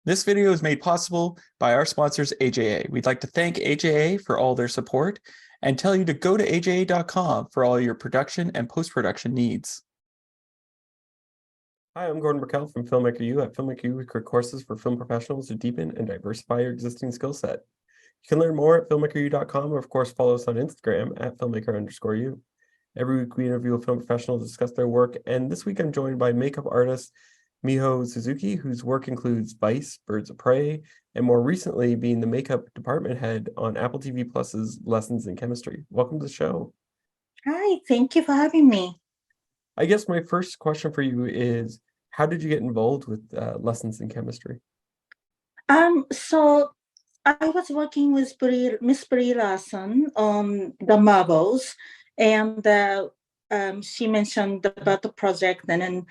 This video is made possible by our sponsors, AJA. We'd like to thank AJA for all their support and tell you to go to aja.com for all your production and post-production needs. Hi, I'm Gordon Burkell from Filmmaker U. At Filmmaker U, we create courses for film professionals to deepen and diversify your existing skill set. You can learn more at filmmakeru.com, or of course, follow us on Instagram at filmmaker_u. Every week, we interview a film professional to discuss their work, and this week I'm joined by makeup artist Miho Suzuki, whose work includes Vice, Birds of Prey, and more recently being the makeup department head on Apple TV Plus's Lessons in Chemistry. Welcome to the show. Hi, thank you for having me. I guess my first question for you is, how did you get involved with Lessons in Chemistry? So I was working with Miss Brie Larson on the Marvels, and she mentioned about the project, and then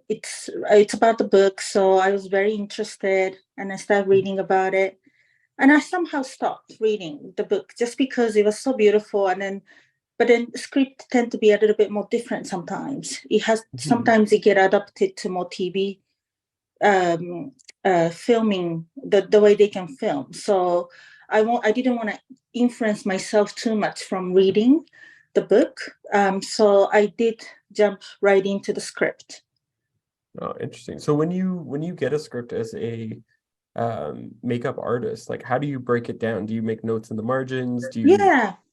it's about the book. So I was very interested, and I started reading about it, and I somehow stopped reading the book just because it was so beautiful, but then script tend to be a little bit more different sometimes. Sometimes it get adapted to more TV filming, the way they can film. So I didn't want to influence myself too much from reading the book. So I did jump right into the script. Oh, interesting. So when you get a script as a makeup artist, like how do you break it down? Do you make notes in the margins?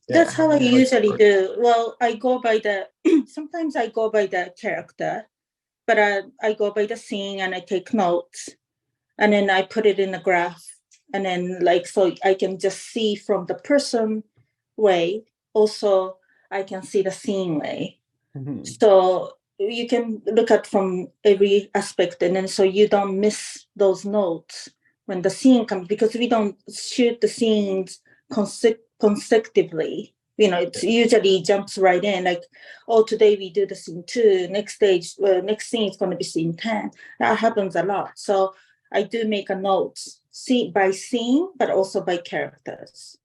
That's how I usually do. Well, I go by sometimes I go by the character, but I go by the scene and I take notes, and then I put it in a graph, and then so I can just see from the person way. Also, I can see the scene way. Mm-hmm. So you can look at from every aspect, and then so you don't miss those notes when the scene comes, because we don't shoot the scenes consecutively. It usually jumps right in, like, oh, today we do the scene 2, next scene is going to be scene 10. That happens a lot. So I do make a note, by scene, but also by characters.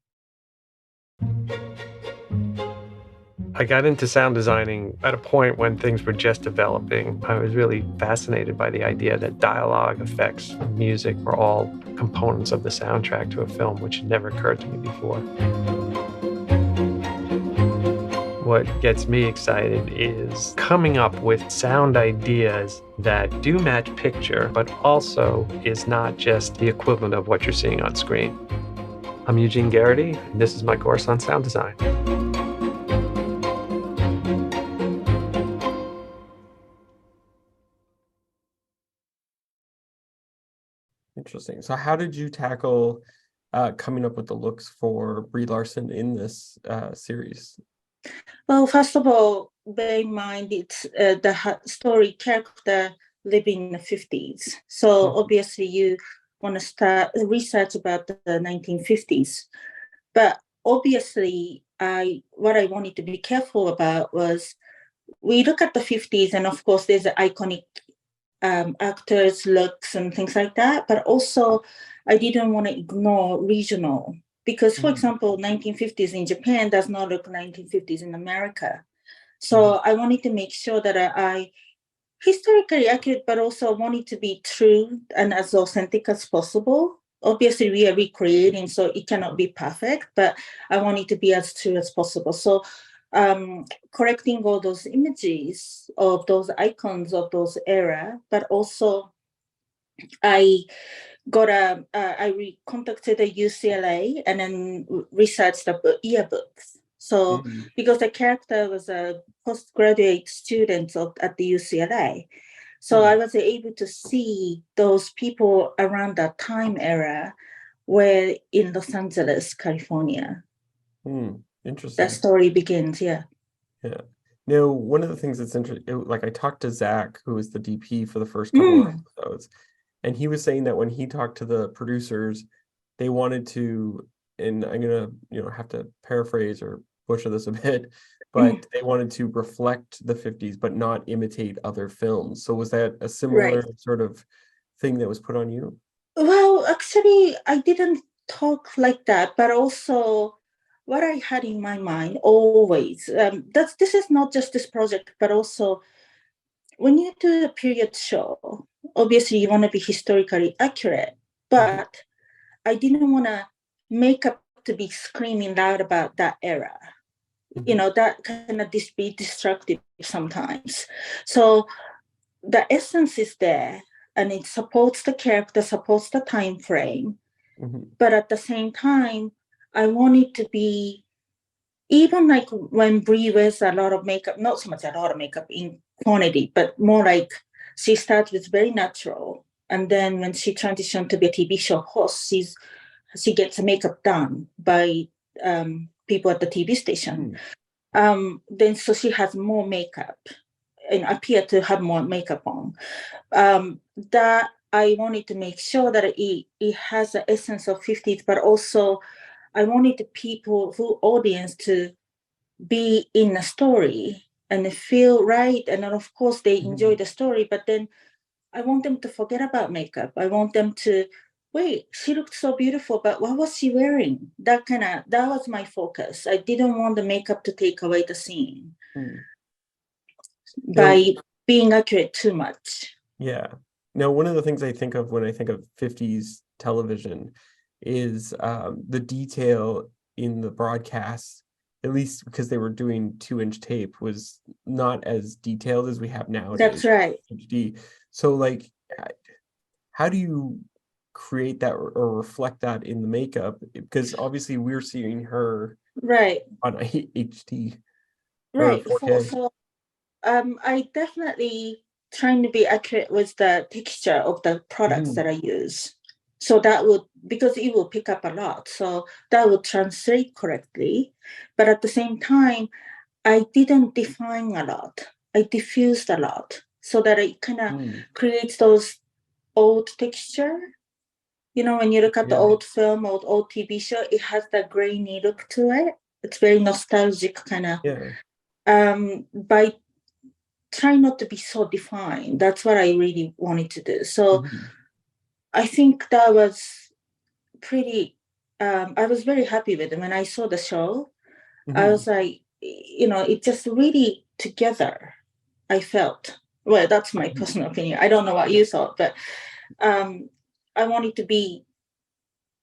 I got into sound designing at a point when things were just developing. I was really fascinated by the idea that dialogue, effects, and music were all components of the soundtrack to a film, which had never occurred to me before. What gets me excited is coming up with sound ideas that do match picture, but also is not just the equivalent of what you're seeing on screen. I'm Eugene Garrity, and this is my course on sound design. Interesting. So how did you tackle coming up with the looks for Brie Larson in this series? Well, first of all, bear in mind it's the story character living in the 50s. So obviously you want to start research about the 1950s. But obviously, what I wanted to be careful about was, we look at the 50s, and of course there's the iconic actors, looks, and things like that. But also, I didn't want to ignore regional. Because, for example, 1950s in Japan does not look 1950s in America. So I wanted to make sure that I historically accurate, but also wanted to be true and as authentic as possible. Obviously, we are recreating, so it cannot be perfect, but I wanted to be as true as possible. So correcting all those images of those icons of those era, but also I contacted the UCLA and then researched the yearbooks. So because the character was a postgraduate student at the UCLA, so I was able to see those people around that time era were in Los Angeles, California. Interesting. That story begins, yeah. Yeah. Now, one of the things that's interesting, like I talked to Zach, who was the DP for the first couple of episodes, and he was saying that when he talked to the producers, they wanted to, and I'm gonna, have to paraphrase or butcher this a bit, but they wanted to reflect the 50s, but not imitate other films. So was that a similar sort of thing that was put on you? Well, actually, I didn't talk like that, but also what I had in my mind always, this is not just this project, but also when you do a period show, obviously you want to be historically accurate, but I didn't want to makeup to be screaming loud about that era. That kind of be destructive sometimes. So the essence is there, and it supports the character, supports the time frame. But at the same time, I want it to be, even like when Brie wears a lot of makeup, not so much a lot of makeup in quantity, but more like she starts with very natural. And then when she transitioned to be a TV show host, she gets makeup done by people at the TV station. Then so she has more makeup and appear to have more makeup on. That I wanted to make sure that it has the essence of 50s, but also I wanted the people who audience to be in a story and feel right. And then of course they enjoy the story, but then I want them to forget about makeup. I want them to, wait, she looked so beautiful, but what was she wearing? That was my focus. I didn't want the makeup to take away the scene by being accurate too much. Yeah. Now, one of the things I think of when I think of 50s television is the detail in the broadcast, at least because they were doing 2-inch tape, was not as detailed as we have nowadays. That's right. HD. So, like, how do you create that or reflect that in the makeup? Because obviously we're seeing her right on HD. Right. 4K. So I definitely trying to be accurate with the texture of the products that I use. So that would, because it will pick up a lot. So that would translate correctly. But at the same time, I didn't define a lot. I diffused a lot so that it kind of creates those old texture. When you look at the old film or old TV show, it has that grainy look to it. It's very nostalgic kind of. By trying not to be so defined, that's what I really wanted to do. So I think that was pretty, I was very happy with it. When I saw the show, I was like, it just really together, I felt. Well, that's my personal opinion. I don't know what you thought, but I wanted to be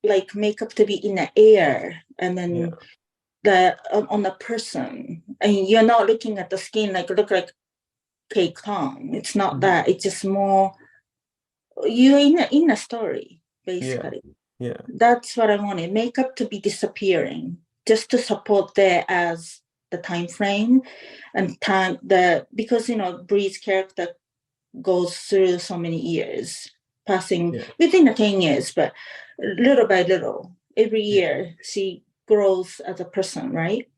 like makeup to be in the air and then on the person. And you're not looking at the skin like look like Kay Kong. It's not that. It's just more you're in a story, basically. That's what I wanted. Makeup to be disappearing, just to support there as the time frame and time because Brie's character goes through so many years, passing within the 10 years, but little by little, every year she grows as a person, right?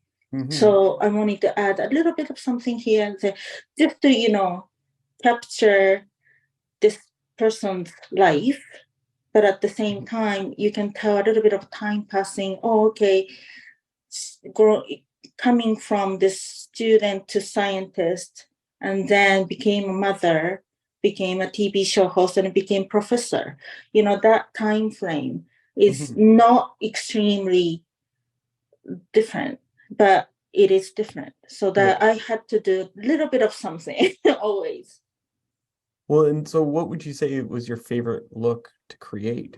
So I wanted to add a little bit of something here and say, just to, capture this person's life, but at the same time, you can tell a little bit of time passing. Oh, okay, coming from this student to scientist, and then became a mother, became a TV show host, and became professor. That time frame is not extremely different, but it is different. So that I had to do a little bit of something always. Well, and so what would you say was your favorite look to create?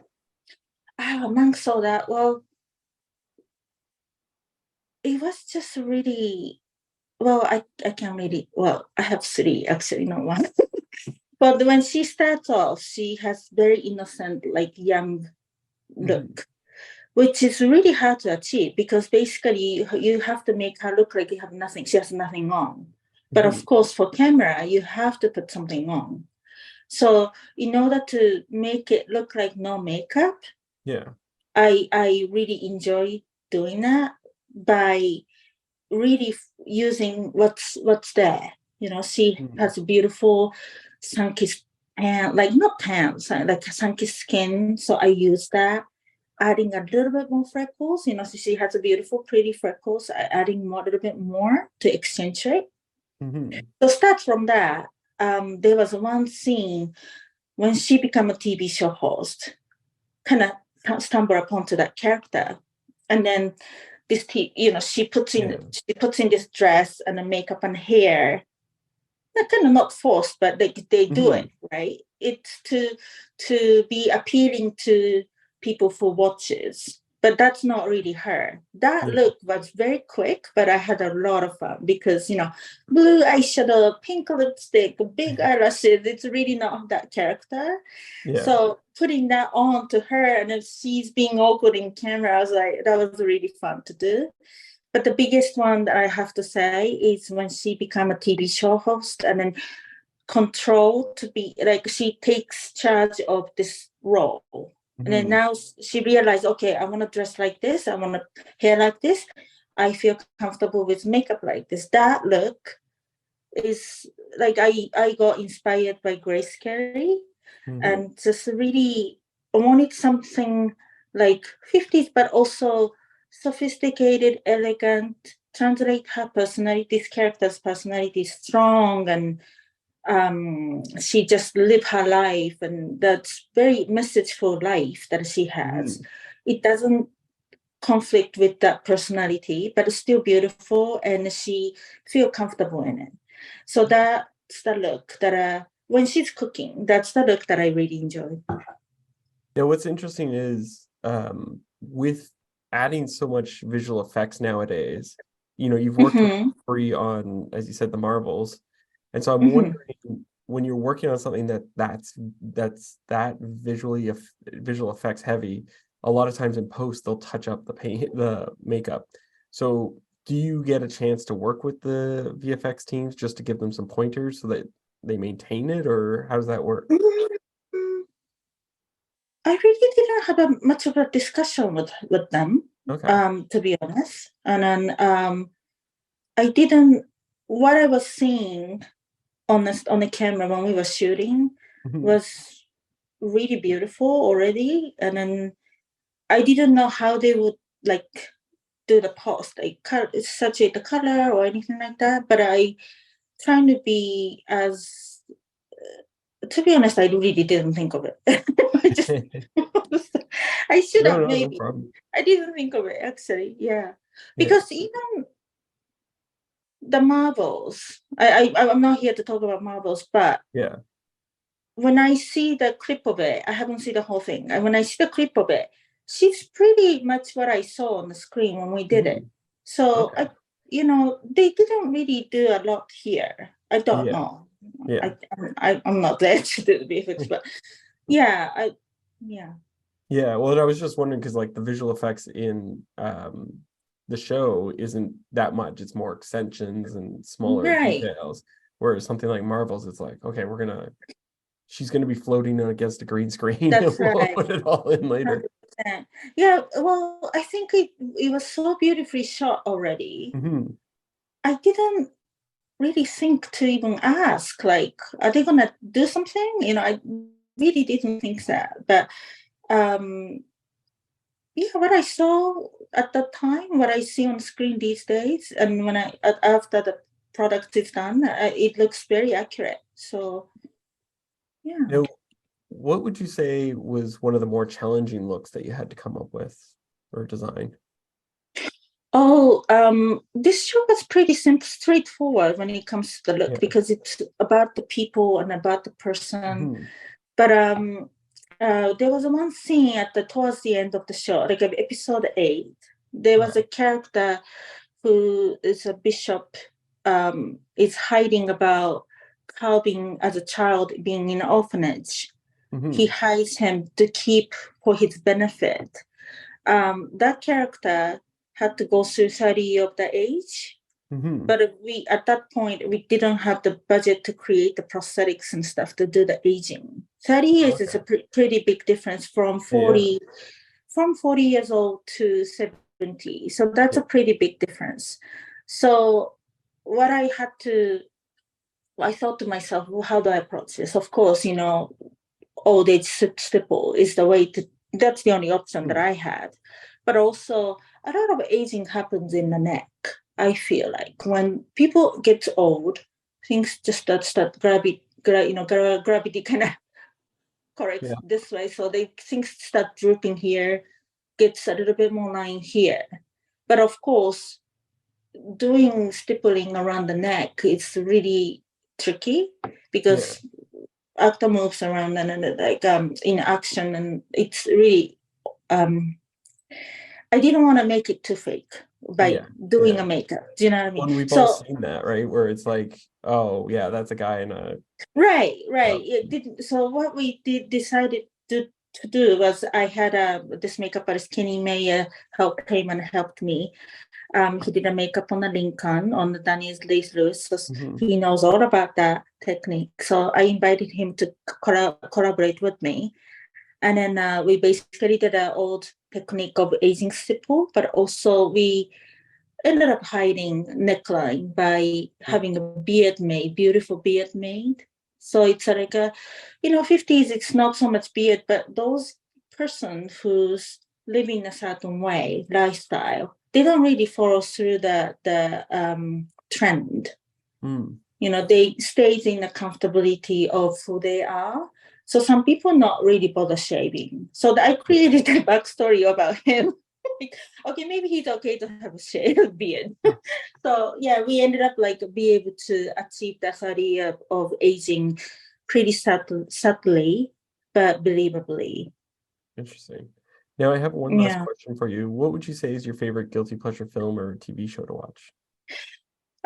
Amongst all that, well, it was just really, well, I can't really, well, I have 3, actually, not 1. But when she starts off, she has very innocent, like young look, which is really hard to achieve because basically you have to make her look like you have nothing. She has nothing on. But of course, for camera, you have to put something on. So in order to make it look like no makeup, I really enjoy doing that by really using what's there. She has a beautiful sun-kissed tan, like not tan, like sun-kissed skin. So I use that, adding a little bit more freckles. So she has a beautiful, pretty freckles. Adding a little bit more to accentuate. So start from that. There was one scene when she became a TV show host, kind of stumble upon to that character, and then this she puts in this dress and the makeup and hair. kind of not forced, but they do Mhm. it, right? It's to be appealing to people for watches, but that's not really her. That Yeah. look was very quick, but I had a lot of fun because, blue eyeshadow, pink lipstick, big eyelashes, it's really not that character. Yeah. So putting that on to her, and if she's being awkward in camera, I was like, that was really fun to do. But the biggest one that I have to say is when she became a TV show host and then control to be like, she takes charge of this role. And then Mhm. now she realized, okay, I want to dress like this. I want to hair like this. I feel comfortable with makeup like this. That look is like, I got inspired by Grace Kelly Mhm. and just really wanted something like 50s, but also sophisticated, elegant, translate her personality, this character's personality strong, and she just live her life, and that's very message for life that she has. Mhm. It doesn't conflict with that personality, but it's still beautiful, and she feel comfortable in it. So that's the look that when she's cooking, that's the look that I really enjoy. Now, what's interesting is with adding so much visual effects nowadays, you've worked with Mm-hmm. Brie on, as you said, the Marvels. And so I'm Mm-hmm. wondering, when you're working on something that's that visual effects heavy, a lot of times in post they'll touch up the makeup. So do you get a chance to work with the VFX teams just to give them some pointers so that they maintain it, or how does that work? I really didn't have much of a discussion with them, Okay. to be honest. And then I didn't, what I was seeing on the camera when we were shooting Mhm. was really beautiful already. And then I didn't know how they would like do the post, like saturate the color or anything like that. But I trying to be as, to be honest, I really didn't think of it. I just, I should No, have no, no maybe. problem. I didn't think of it actually. Yeah, Yeah. because even the Marvels, I'm not here to talk about Marvels, but Yeah. when I see the clip of it, I haven't seen the whole thing. And when I see the clip of it, she's pretty much what I saw on the screen when we did it. Mhm. So Okay. they didn't really do a lot here. I don't Yeah. know. Yeah. I'm not there to do the VFX, but yeah, yeah. Yeah. Well, I was just wondering because like the visual effects in the show isn't that much. It's more extensions and smaller Right. details. Whereas something like Marvel's, it's like, okay, she's gonna be floating against a green screen and That's we'll right. put it all in later. 100%. Yeah, well, I think it was so beautifully shot already. Mhm. I didn't really think to even ask, like, are they gonna do something? I really didn't think that. But yeah, what I saw at that time, what I see on screen these days, and when after the product is done, it looks very accurate. So yeah. Now, what would you say was one of the more challenging looks that you had to come up with or design? Oh, this show was pretty simple, straightforward when it comes to the look Yeah. because it's about the people and about the person. Mhm. But there was one scene towards the end of the show, like episode 8. There was a character who is a bishop, is hiding about how being as a child being in an orphanage. Mhm. He hides him to keep for his benefit. That character had to go through 30 years of the age, Mhm. but we at that point we didn't have the budget to create the prosthetics and stuff to do the aging. 30 years is a pretty big difference from 40 years old to 70. So that's a pretty big difference. So what I thought to myself, well, how do I approach this? Of course, old age stipple is the way to, that's the only option that I had. But also a lot of aging happens in the neck. I feel like when people get old, things just start gravity kind of corrects this way. So things start drooping here, gets a little bit more line here. But of course, doing stippling around the neck, it's really tricky because actor moves around and like in action, and it's really I didn't want to make it too fake by doing a makeup. Do you know what I mean? When we've all seen that, right? Where it's like, oh yeah, that's a guy in a right. It didn't. So what we decided to do was I had this makeup artist Kenny Mayer came and helped me. He did a makeup on the Lincoln on the Daniel Day-Lewis. So he knows all about that technique. So I invited him to collaborate with me. And then we basically did an old technique of aging stipple, but also we ended up hiding neckline by having a beard made, beautiful beard made. So it's like 50s, it's not so much beard, but those person who's living a certain way, lifestyle, they don't really follow through the trend. They stays in the comfortability of who they are. So some people not really bother shaving. So I created a backstory about him. Okay, maybe he's okay to have a shaved beard. So yeah, we ended up be able to achieve that idea of aging pretty subtly, but believably. Interesting. Now I have one last question for you. What would you say is your favorite guilty pleasure film or TV show to watch?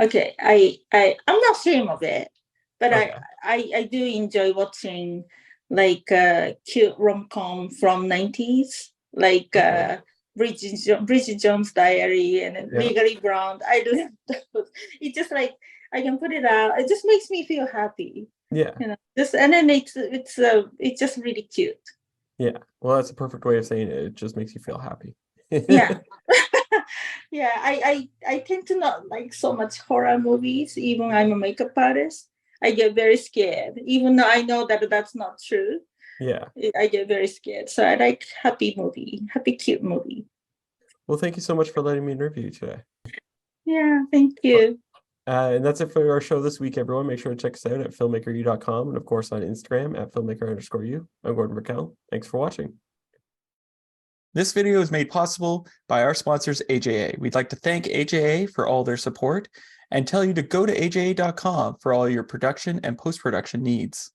Okay, I'm not ashamed of it, but I do enjoy watching cute rom-com from 90s, Bridget Jones' Diary and Legally Blonde. I do it's just I can put it out. It just makes me feel happy. Yeah. And then it's just really cute. Yeah. Well, that's a perfect way of saying it. It just makes you feel happy. Yeah. Yeah. I tend to not like so much horror movies, even I'm a makeup artist. I get very scared, even though I know that that's not true. Yeah. I get very scared. So I like happy, cute movie. Well, thank you so much for letting me interview you today. Yeah, thank you. And that's it for our show this week, everyone. Make sure to check us out at filmmakeru.com and, of course, on Instagram at filmmaker_u. I'm Gordon Raquel. Thanks for watching. This video is made possible by our sponsors, AJA. We'd like to thank AJA for all their support and tell you to go to aja.com for all your production and post-production needs.